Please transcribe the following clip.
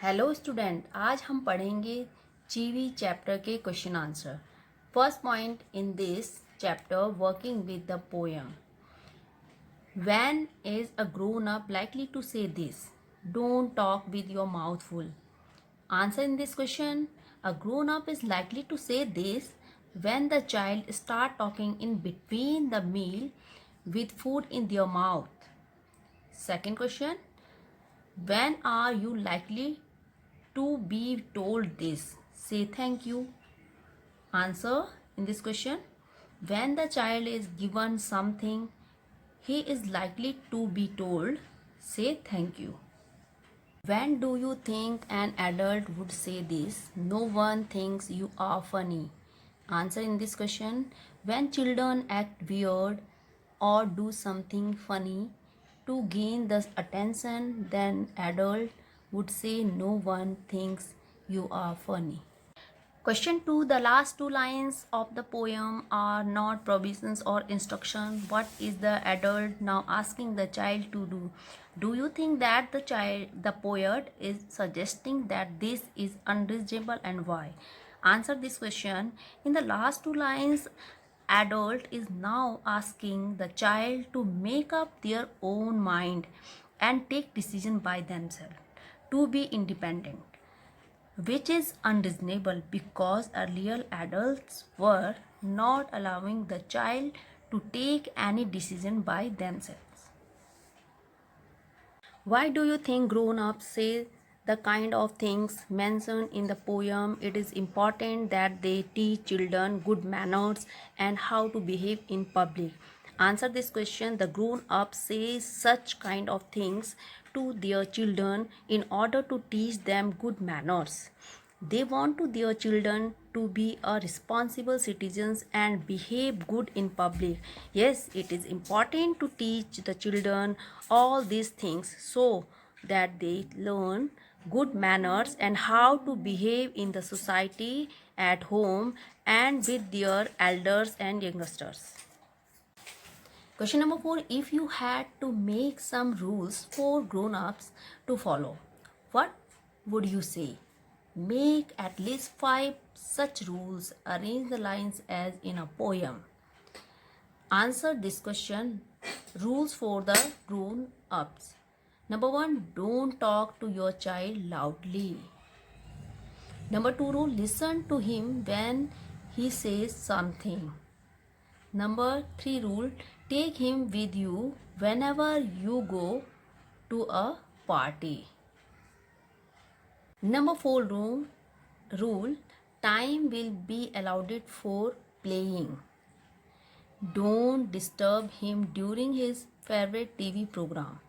Hello student, आज हम पढ़ेंगे जीवी चैप्टर के question answer. First point in this chapter, working with the poem. When is a grown up likely to say this? Don't talk with your mouth full. Answer in this question: a grown up is likely to say this when the child start talking in between the meal with food in their mouth. Second question: when are you likely to be told this? Say thank you. Answer in this question: when the child is given something, he is likely to be told, say thank you. When do you think an adult would say this? No one thinks you are funny. Answer in this question: when children act weird or do something funny to gain the attention, then adult would say no one thinks you are funny. Question 2. The last two lines of the poem are not provisions or instruction. What is the adult now asking the child to do? Do you think that the poet is suggesting that this is unreasonable, and why? Answer this question. In the last two lines, adult is now asking the child to make up their own mind and take decision by themselves, to be independent, which is unreasonable because earlier adults were not allowing the child to take any decision by themselves. Why do you think grown-ups say the kind of things mentioned in the poem? It is important that they teach children good manners and how to behave in public. Answer this question. The grown-ups say such kind of things to their children in order to teach them good manners. They want to their children to be a responsible citizens and behave good in public. Yes, it is important to teach the children all these things so that they learn good manners and how to behave in the society, at home, and with their elders and youngsters. Question number 4. If you had to make some rules for grown-ups to follow, what would you say? Make at least 5 such rules. Arrange the lines as in a poem. Answer this question. Rules for the grown-ups. Number 1. Don't talk to your child loudly. Number 2 rule. Listen to him when he says something. Number 3 rule. Take him with you whenever you go to a party. Number 4 rule. Time will be allowed for playing. Don't disturb him during his favorite TV program.